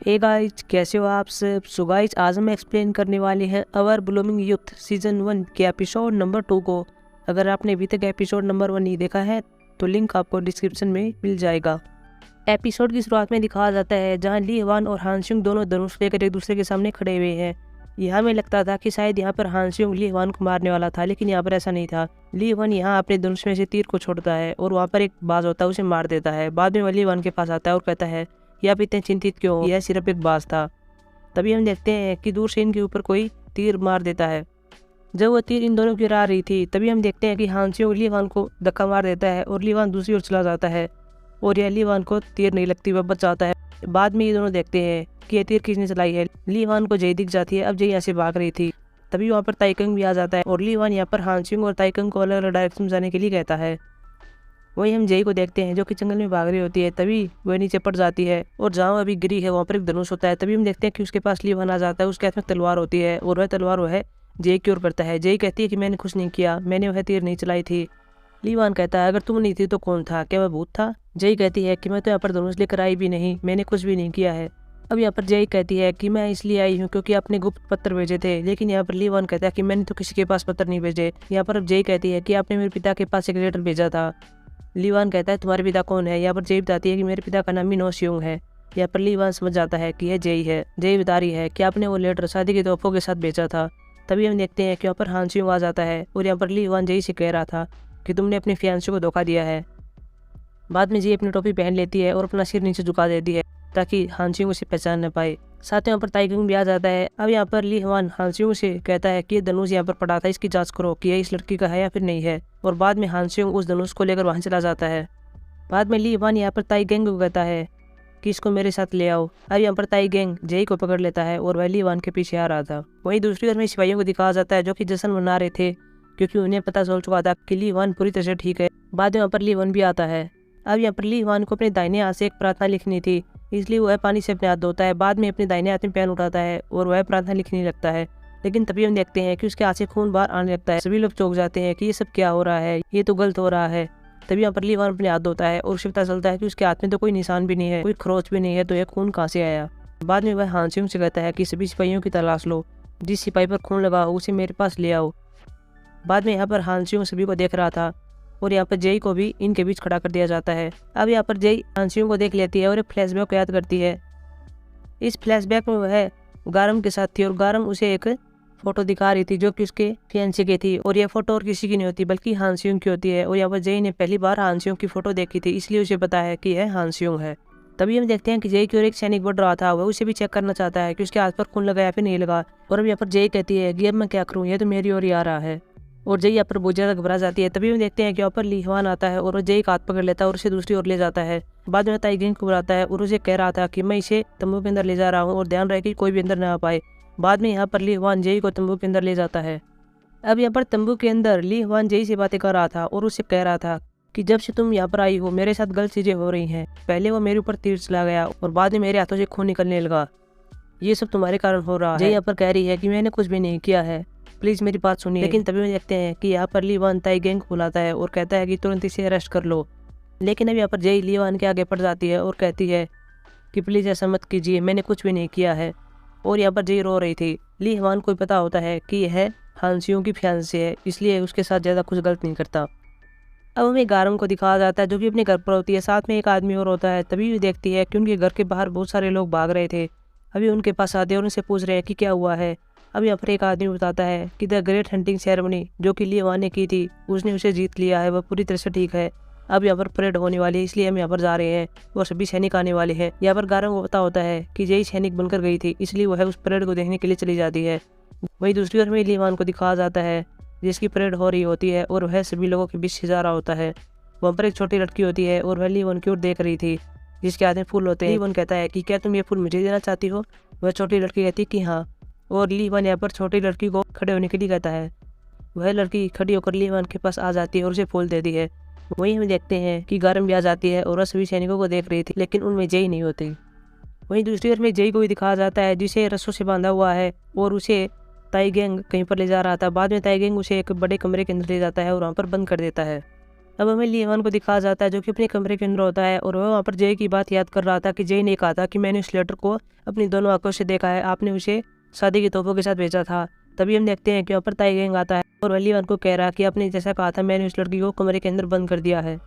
Hey guys, कैसे हो आप सब। सो गाइस, आज हम एक्सप्लेन करने वाले हैं अवर ब्लूमिंग यूथ सीजन 1 के एपिसोड नंबर 2 को। अगर आपने अभी तक एपिसोड नंबर 1 नहीं देखा है तो लिंक आपको डिस्क्रिप्शन में मिल जाएगा। एपिसोड की शुरुआत में दिखाया जाता है जहां ली हवान और हानस्यूंग दोनों धनुष लेकर एक दूसरे के सामने खड़े हुए हैं। यहाँ हमें लगता था कि शायद यहाँ पर हानस्यूंग ली हवान को मारने वाला था, लेकिन यहाँ पर ऐसा नहीं था। ली हवान यहाँ अपने धनुष में से तीर को छोड़ता है और वहाँ पर एक बाज होता है, उसे मार देता है। बाद में वह ली हवान के पास आता है और कहता है कि आप इतने चिंतित क्यों हो, यह सिर्फ एक बाज था। तभी हम देखते हैं कि दूर से इनके ऊपर कोई तीर मार देता है। जब वह तीर इन दोनों की ओर आ रही थी तभी हम देखते हैं कि हानस्यूंग ली हवान को धक्का मार देता है और ली हवान दूसरी ओर चला जाता है और यह ली हवान को तीर नहीं लगती, वह बच जाता है। बाद में ये दोनों देखते हैं कि यह तीर किसने चलाई है। ली हवान को जय दिख जाती है, अब जय यहाँ से भाग रही थी। तभी वहाँ पर ताइकंग भी आ जाता है और ली हवान यहाँ पर हानस्यूंग और ताइकंग को अलग अलग डायरेक्शन में जाने के लिए कहता है। वहीं हम जय को देखते हैं जो कि जंगल में भाग रही होती है। तभी वह नीचे पड़ जाती है और जहाँ अभी गिरी है वहाँ पर एक धनुष होता है। तभी हम देखते हैं कि उसके पास ली हवान आ जाता है, उसके हाथ में तलवार होती है और वह तलवार वह जय की ओर करता है। जय कहती है कि मैंने कुछ नहीं किया, मैंने वह तीर नहीं चलाई थी। ली हवान कहता है अगर तुम नहीं थी तो कौन था, क्या वह भूत था। जय कहती है कि मैं तो यहाँ पर धनुष लेकर आई भी नहीं, मैंने कुछ भी नहीं किया है। अब यहाँ पर जय कहती है कि मैं इसलिए आई हूँ क्योंकि आपने गुप्त पत्र भेजे थे, लेकिन यहाँ पर ली हवान कहता है कि मैंने तो किसी के पास पत्र नहीं भेजे। यहाँ पर अब जय कहती है कि आपने मेरे पिता के पास एक लेटर भेजा था। ली हवान कहता है तुम्हारे पिता कौन है। यहाँ पर जय बताती है कि मेरे पिता का नाम मिनो सियोंग है। यहाँ पर ली हवान समझ जाता है कि यह जय है। जय बता रही है कि आपने वो लेटर शादी के तोहफों के साथ भेजा था। तभी हम देखते हैं कि यहाँ पर हानस्यूंग आ जाता है और यहाँ पर ली हवान जय से कह रहा था कि तुमने अपने फियांसे को धोखा दिया है। बाद में जय अपनी टोपी पहन लेती है और अपना सिर नीचे झुका देती है ताकि हानस्यूंग उसे पहचान न पाए। साथ में यहाँ पर ताइकंग भी आ जाता है। अब यहाँ पर ली हवान हानस्यूंग से कहता है कि ये धनुष यहाँ पर पड़ा था, इसकी जांच करो कि यह इस लड़की का है या फिर नहीं है। और बाद में हानस्यूंग उस धनुष को लेकर वहाँ चला जाता है। बाद में ली हवान यहाँ पर ताइगेंग को कहता है कि इसको मेरे साथ ले आओ। अब यहाँ पर ताइगेंग जय को पकड़ लेता है और वह ली हवान के पीछे आ रहा था। वहीं दूसरी ओर में सिपाहियों को दिखाया जाता है जो कि जश्न मना रहे थे क्योंकि उन्हें पता चल चुका था कि ली हवान पूरी तरह से ठीक है। बाद में यहाँ पर ली हवान भी आता है। अब यहाँ पर ली हवान को अपने दाहिने हाथ से एक प्रार्थना लिखनी थी, इसलिए वह पानी से अपने हाथ धोता है। बाद में अपने दाहिने हाथ में पेन उठाता है और वह प्रार्थना लिखने लगता है। लेकिन तभी हम देखते हैं कि उसके हाथ से खून बाहर आने लगता है। सभी लोग चौंक जाते हैं कि ये सब क्या हो रहा है, ये तो गलत हो रहा है। तभी यहाँ पर ली हवान अपने हाथ धोता है और उसे पता चलता है कि उसके हाथ में तो कोई निशान भी नहीं है, कोई खरोच भी नहीं है, तो यह खून कहाँ से आया। बाद में वह हानस्यूंग से कहता है कि सभी सिपाहियों की तलाश लो, जिस सिपाही पर खून लगा हो उसे मेरे पास ले आओ। बाद में यहाँ पर हानस्यूंग सभी को देख रहा था और यहाँ पर जय को भी इनके बीच खड़ा कर दिया जाता है। अब यहाँ पर जय हानस्यूंग को देख लेती है और एक फ्लैशबैक को याद करती है। इस फ्लैशबैक में वह गारम के साथ थी और गारम उसे एक फोटो दिखा रही थी जो कि उसके फियांसे की थी और यह फोटो और किसी की नहीं होती बल्कि हानस्यूंग की होती है। और यहाँ पर जय ने पहली बार हानस्यूंग की फोटो देखी थी, इसलिए उसे पता है कि यह हानस्यूंग है। तभी हम देखते हैं कि जय की ओर एक सैनिक बढ़ रहा था, वह उसे भी चेक करना चाहता है कि उसके हाथ पर खून लगा या फिर नहीं लगा। और अब यहाँ पर जय कहती है कि अब मैं क्या करूँ, यह तो मेरी ओर ही आ रहा है। और जय यहाँ पर बहुत ज्यादा घबरा जाती है। तभी हम देखते हैं कि यहाँ पर ली हवान आता है और वह जय का हाथ पकड़ लेता है और उसे दूसरी ओर ले जाता है। बाद में ताइगेंग को बुलाता है और उसे कह रहा था कि मैं इसे तंबू के अंदर ले जा रहा हूँ और ध्यान रहे कि कोई भी अंदर न आ पाए। बाद में यहाँ पर ली हवान जय को तंबू के अंदर ले जाता है। अब यहाँ पर तंबू के अंदर ली हवान जय से बातें कर रहा था और उसे कह रहा था कि जब से तुम यहाँ पर आई हो मेरे साथ गलत चीजें हो रही हैं। पहले वो मेरे ऊपर तीर चला गया और बाद में मेरे हाथों से खून निकलने लगा, ये सब तुम्हारे कारण हो रहा है। जय यहाँ पर कह रही है कि मैंने कुछ भी नहीं किया है, प्लीज मेरी बात सुनिए। लेकिन तभी हम देखते हैं कि यहाँ पर ली हवान ताइगेंग को बुलाता है और कहता है कि तुरंत इसे अरेस्ट कर लो। लेकिन अब यहाँ पर जय ली हवान के आगे पड़ जाती है और कहती है कि प्लीज ऐसा मत कीजिए, मैंने कुछ भी नहीं किया है। और यहाँ पर जय रो रही थी। ली हवान को पता होता है कि यह हानस्यूंग की फियांसे है, इसलिए उसके साथ ज़्यादा कुछ गलत नहीं करता। अब हमें गारम को दिखाया जाता है जो कि अपने घर पर होती है, साथ में एक आदमी और होता है। तभी भी देखती है कि उनके घर के बाहर बहुत सारे लोग भाग रहे थे। अभी उनके पास आते हैं और उनसे पूछ रहे हैं कि क्या हुआ है। अब यहाँ पर एक आदमी बताता है कि द ग्रेट हंटिंग सेरेमनी जो कि ली हवान ने की थी उसने उसे जीत लिया है, वह पूरी तरह से ठीक है। अब यहाँ पर परेड होने वाली है, इसलिए हम यहाँ पर जा रहे हैं और सभी सैनिक आने वाले हैं। यहाँ पर गारम को पता होता है कि जय सैनिक बनकर गई थी, इसलिए वह उस परेड को देखने के लिए चली जाती है। वहीं दूसरी ओर में ली हवान को दिखाया जाता है जिसकी परेड हो रही होती है और वह सभी लोगों के बीच से जा रहा होता है। वहाँ पर एक छोटी लड़की होती है और वह ली हवान की ओर देख रही थी जिसके हाथ में फूल होते हैं। ली हवान कहता है कि क्या तुम ये फूल मुझे देना चाहती हो। वह छोटी लड़की कहती है कि हाँ। और ली हवान यहाँ पर छोटी लड़की को खड़े होने के लिए कहता है। वह लड़की खड़ी होकर ली हवान के पास आ जाती है और उसे फूल देती है। वहीं हम देखते हैं कि गारम भी आ जाती है और वह सभी सैनिकों को देख रही थी, लेकिन उनमें जय नहीं होती। वहीं दूसरी ओर में जय को भी दिखाया जाता है जिसे रस्सों से बांधा हुआ है और उसे ताइगेंग कहीं पर ले जा रहा था। बाद में ताइगेंग उसे एक बड़े कमरे के अंदर ले जाता है और वहाँ पर बंद कर देता है। अब हमें लीवान को दिखाया जाता है जो कि अपने कमरे के अंदर होता है और वह वहाँ पर जय की बात याद कर रहा था कि जय ने कहा था कि मैंने उस लेटर को अपनी दोनों आंखों से देखा है, आपने उसे शादी के तोहफों के साथ भेजा था। तभी हम देखते हैं कि वहाँ पर ताइगेंग आता है और वह लीवान को कह रहा है कि आपने जैसा कहा था मैंने उस लड़की को कमरे के अंदर बंद कर दिया है।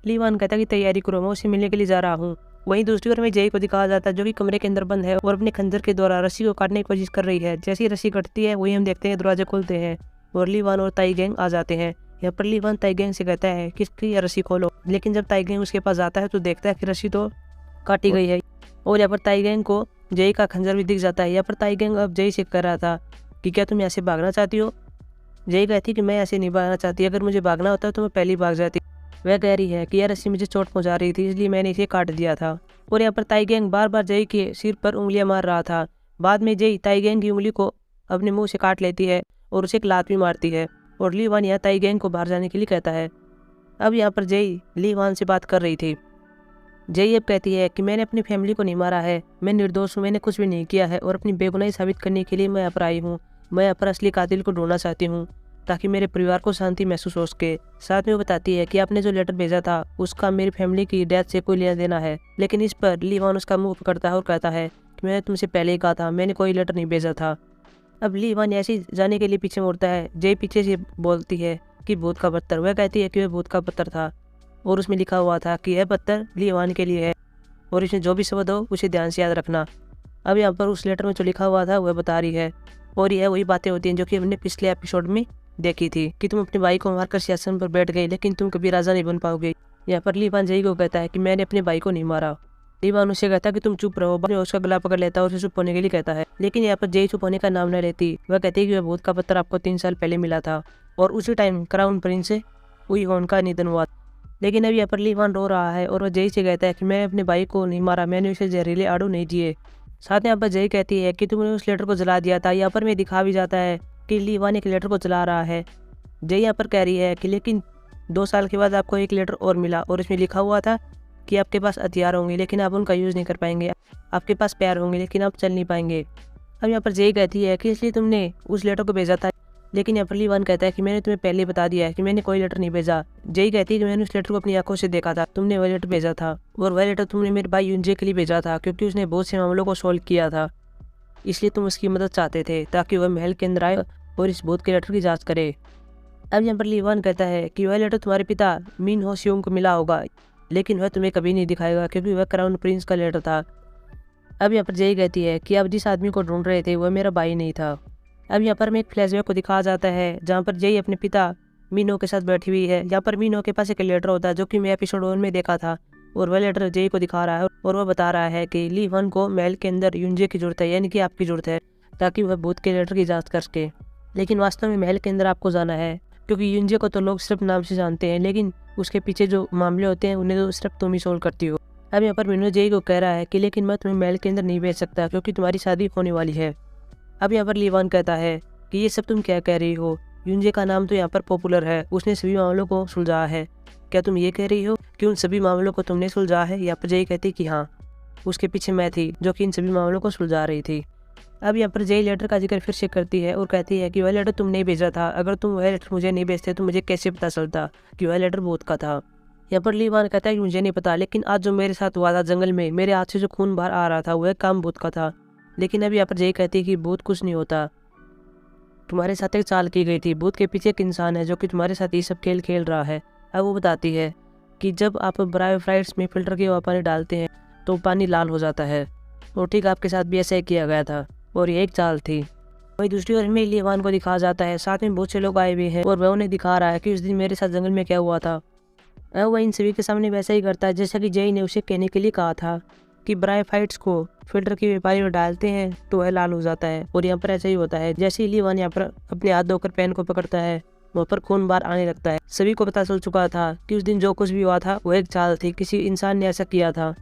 लीवान कहता है कि तैयारी करो, मैं उसे मिलने के लिए जा रहा हूँ। वहीं दूसरी ओर में जय को दिखाया जाता है जो कि कमरे के अंदर बंद है और अपने खंजर के द्वारा रस्सी को काटने की कोशिश कर रही है। जैसे ही रस्सी कटती है वही हम देखते हैं दरवाजे खुलते हैं और लीवान और ताइगेंग आ जाते हैं। यहाँ पर लीवान ताइगेंग से कहता है कि इसकी रस्सी खोलो, लेकिन जब ताइगेंग उसके पास जाता है तो देखता है कि रस्सी तो काटी गई है और यहाँ पर ताइगेंग को जय का खंजर भी दिख जाता है। यहाँ पर ताइगेंग अब जय से कह रहा था कि क्या तुम यहाँ से भागना चाहती हो। जय कहती कि मैं ऐसे नहीं भागना चाहती, अगर मुझे भागना होता तो मैं पहले ही भाग जाती। वह कह रही है कि यह रस्सी मुझे चोट पहुंचा रही थी इसलिए मैंने इसे काट दिया था। और यहाँ पर ताइगेंग बार बार जय के सिर पर उंगलियां मार रहा था। बाद में जय ताइगेंग की उंगली को अपने मुंह से काट लेती है और उसे एक लात भी मारती है और लीवान यहाँ ताइगेंग को बाहर जाने के लिए कहता है। अब यहाँ पर जय लीवान से बात कर रही थी। जय अब कहती है कि मैंने अपनी फैमिली को नहीं मारा है, मैं निर्दोष हूँ, मैंने कुछ भी नहीं किया है और अपनी बेगुनाही साबित करने के लिए मैं यहाँ पर आई हूँ। मैं यहाँ पर असली कातिल को ढूंढना चाहती हूँ ताकि मेरे परिवार को शांति महसूस हो सके। साथ में वो बताती है कि आपने जो लेटर भेजा था उसका मेरी फैमिली की डेथ से कोई लेना देना है। लेकिन इस पर लीवान उसका मुंह पकड़ता है और कहता है कि मैंने तुमसे पहले ही कहा था, मैंने कोई लेटर नहीं भेजा था। अब लीवान ऐसे ही जाने के लिए पीछे मुड़ता है। जय पीछे से बोलती है कि भूत का पत्थर। वह कहती है कि वह भूत का पत्थर था और उसमें लिखा हुआ था कि यह पत्थर लीवान के लिए है और इसमें जो भी शब्द हो उसे ध्यान से याद रखना। अब यहाँ पर उस लेटर में जो लिखा हुआ था वह बता रही है और यह वही बातें होती हैं जो कि हमने पिछले एपिसोड में देखी थी कि तुम अपने भाई को मारकर सिंहासन पर बैठ गए लेकिन तुम कभी राजा नहीं बन पाओगे। यहाँ पर लीवान जय को कहता है कि मैंने अपने भाई को नहीं मारा। लीवान उसे कहता है कि तुम चुप रहो। उसका गला पकड़ लेता है और उसे चुप होने के लिए कहता है, लेकिन यहाँ पर जय चुप होने का नाम न लेती। वह कहती है कि वह भूत का पत्थर आपको 3 साल पहले मिला था और उसी टाइम क्राउन प्रिंस उईगोन का निधन हुआ। लेकिन अब यहाँ पर लीवान रो रहा है और वह जय से कहता है कि मैं अपने भाई को नहीं मारा, मैंने उसे जहरीले आड़ू नहीं दिए। साथ में यहाँ पर जय कहती है कि तुमने उस लेटर को जला दिया था। यहाँ पर मैं दिखा भी जाता है कि लीवान एक लेटर को जला रहा है। जय यहाँ पर कह रही है कि लेकिन 2 साल के बाद आपको एक लेटर और मिला और इसमें लिखा हुआ था कि आपके पास हथियार होंगे लेकिन आप उनका यूज़ नहीं कर पाएंगे, आपके पास पैर होंगे लेकिन आप चल नहीं पाएंगे। अब यहाँ पर जय कहती है कि इसलिए तुमने उस लेटर को भेजा था। लेकिन यहाँ पर लीवान कहता है कि मैंने तुम्हें पहले बता दिया है कि मैंने कोई लेटर नहीं भेजा। जय कहती है कि मैंने उस लेटर को अपनी आंखों से देखा था, तुमने वह लेटर भेजा था और वह लेटर तुमने मेरे भाई युंजे के लिए भेजा था क्योंकि उसने बहुत से मामलों को सोल्व किया था, इसलिए तुम उसकी मदद चाहते थे ताकि वह महल के अंदर आए और इस भूत के लेटर की जाँच करे। अब यहाँ पर लीवान कहता है कि वह लेटर तुम्हारे पिता मीन हो सियोंग को मिला होगा लेकिन वह तुम्हें कभी नहीं दिखाएगा क्योंकि वह क्राउन प्रिंस का लेटर था। अब यहाँ पर जय कहती है कि अब जिस आदमी को ढूंढ रहे थे वह मेरा भाई नहीं था। अब यहाँ पर हमें एक फ्लैशबैक को दिखाया जाता है जहाँ पर जय अपने पिता मीनो के साथ बैठी हुई है। यहाँ पर मीनो के पास एक लेटर होता है जो कि मैं एपिसोड 1 में देखा था और वह लेटर जय को दिखा रहा है और वह बता रहा है कि लीवान को महल के अंदर युंजे की जरूरत है, यानी कि आपकी जरूरत है, ताकि वह भूत के लेटर की जाँच कर सके। लेकिन वास्तव में महल के अंदर आपको जाना है क्योंकि युंजे को तो लोग सिर्फ नाम से जानते हैं लेकिन उसके पीछे जो मामले होते हैं उन्हें तो सिर्फ तुम ही सोल्व करती हो। अब यहाँ पर मीनो जय को कह रहा है कि लेकिन मैं तुम्हें महल के अंदर नहीं भेज सकता क्योंकि तुम्हारी शादी होने वाली है। अब यहाँ पर लीवान कहता है कि ये सब तुम क्या कह रही हो, युंजे का नाम तो यहाँ पर पॉपुलर है, उसने सभी मामलों को सुलझाया है, क्या तुम ये कह रही हो कि उन सभी मामलों को तुमने सुलझाया है। यहाँ पर जय कहती कि हाँ, उसके पीछे मैं थी जो कि इन सभी मामलों को सुलझा रही थी। अब यहाँ पर जय लेटर का जिक्र फिर से करती है और कहती है कि वह लेटर तुम नहीं भेजा था, अगर तुम वह लेटर मुझे नहीं भेजते तो मुझे कैसे पता चलता कि वह लेटर भूत का था। यहाँ पर लीवान कहता है कि मुझे नहीं पता, लेकिन आज जो मेरे साथ हुआ था जंगल में, मेरे हाथ से जो खून बाहर आ रहा था वह काम भूत का था। लेकिन अब यहाँ पर जय कहती है कि भूत कुछ नहीं होता, तुम्हारे साथ एक चाल की गई थी, भूत के पीछे एक इंसान है जो कि तुम्हारे साथ ये सब खेल खेल रहा है। अब वो बताती है कि जब आप ब्रायोफाइट्स में फिल्टर के हुआ पानी डालते हैं तो पानी लाल हो जाता है और ठीक आपके साथ भी ऐसा ही किया गया था और ये एक चाल थी। वही दूसरी ओर में लीवान को दिखाया जाता है, साथ में बहुत से लोग आए हुए हैं और वह उन्हें दिखा रहा है कि उस दिन मेरे साथ जंगल में क्या हुआ था। वह इन सभी के सामने वैसा ही करता है जैसा कि जय ने उसे कहने के लिए कहा था कि ब्रायोफाइट्स को फिल्टर की पानी में डालते हैं तो वह लाल हो जाता है और यहाँ पर ऐसा ही होता है। जैसे ही लीवान यहाँ पर अपने हाथ धोकर पेन को पकड़ता है वहाँ पर खून बाहर आने लगता है। सभी को पता चल चुका था कि उस दिन जो कुछ भी हुआ था वो एक चाल थी, किसी इंसान ने ऐसा किया था।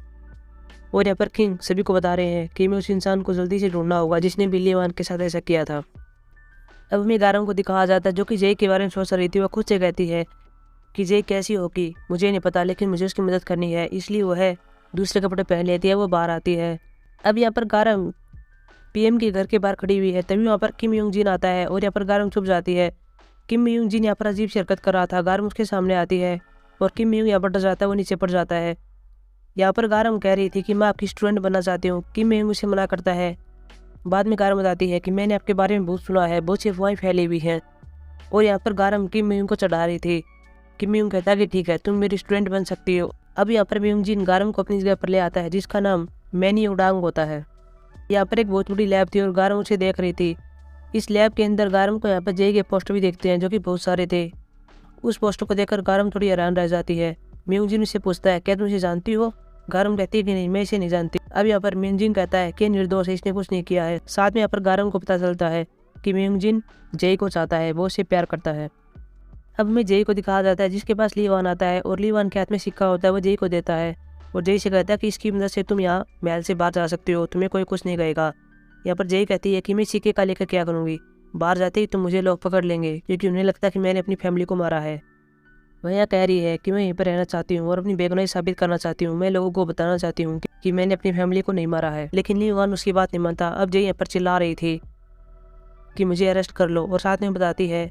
और यहाँ पर किंग सभी को बता रहे हैं कि मैं उस इंसान को जल्दी से ढूंढना होगा जिसने भी लीवान के साथ ऐसा किया था। अब हमें गारम को दिखाया जाता है जो कि जय के बारे में सोच रही थी। वह खुद से कहती है कि जय कैसी होगी मुझे नहीं पता, लेकिन मुझे उसकी मदद करनी है, इसलिए वह दूसरे कपड़े पहन लेती है, वो बाहर आती है। अब यहाँ पर गारम पीएम के घर के बाहर खड़ी हुई है, तभी वहाँ पर किम यूंग जिन आता है और यहाँ पर गारम छुप जाती है। किम यूंग जिन यहाँ पर अजीब सी हरकत कर रहा था, गारम उसके सामने आती है और किम मियोंग यहाँ पर डर जाता है, वो नीचे पड़ जाता है। यहाँ पर गारम कह रही थी कि मैं आपकी स्टूडेंट बनना चाहती हूँ। किम मियोंग उसे मना करता है। बाद में गारम बताती है कि मैंने आपके बारे में बहुत सुना है, बहुत सी अफवाहें फैली हुई हैं। और यहाँ पर गारम किम मियोंग को चढ़ा रही थी। किम मियोंग कहता है कि ठीक है, तुम मेरी स्टूडेंट बन सकती हो। अब यहाँ पर मियोंग जिन गारम को अपनी जगह पर ले आता है, जिसका नाम मैनी ओडांग होता है। यहाँ पर एक बहुत बड़ी लैब थी और गारम उसे देख रही थी। इस लैब के अंदर गारम को यहाँ पर जेई के पोस्टर भी देखते हैं, जो कि बहुत सारे थे। उस पोस्टर को देखकर गारम थोड़ी हैरान रह जाती है। मियोंग जिन उससे पूछता है, क्या तुम इसे जानती हो? गारम कहती है कि नहीं, मैं इसे नहीं जानती। अब यहाँ पर मियोंग जिन कहता है कि निर्दोष है, इसने कुछ नहीं किया है। साथ में यहाँ पर गारम को पता चलता है कि मियोंग जिन जेई को चाहता है, वो उससे प्यार करता है। अब में जेई को दिखाया जाता है, जिसके पास ली वान आता है और ली वान के हाथ में सिक्का होता है, वो जेई को देता है और जेई से कहता है कि इसकी मदद से तुम यहाँ महल से बाहर जा सकते हो, तुम्हें कोई कुछ नहीं कहेगा। यहाँ पर जेई कहती है कि मैं सिक्के का लेकर क्या करूँगी, बाहर जाते ही तो मुझे लोग पकड़ लेंगे, क्योंकि उन्हें लगता है कि मैंने अपनी फैमिली को मारा है। वह यहाँ कह रही है कि मैं यहीं पर रहना चाहती हूँ और अपनी बेगुनाही साबित करना चाहती हूँ। मैं लोगों को बताना चाहती हूँ कि मैंने अपनी फैमिली को नहीं मारा है। लेकिन ली वान उसकी बात नहीं मानता। अब जेई यहाँ पर चिल्ला रही थी कि मुझे अरेस्ट कर लो, और साथ में बताती है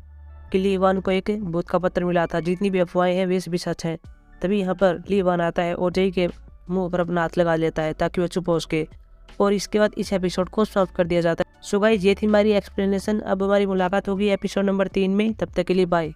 कि ली वान को एक भूत का पत्र मिला था, जितनी भी अफवाहें हैं वे सभी सच हैं। तभी यहाँ पर ली वान आता है और जेई के मुंह पर अपना हाथ लगा लेता है ताकि वो चुप हो सके। और इसके बाद इस एपिसोड को समाप्त कर दिया जाता है। सो गाइस, ये थी हमारी एक्सप्लेनेशन। अब हमारी मुलाकात होगी एपिसोड नंबर 3 में। तब तक के लिए बाय।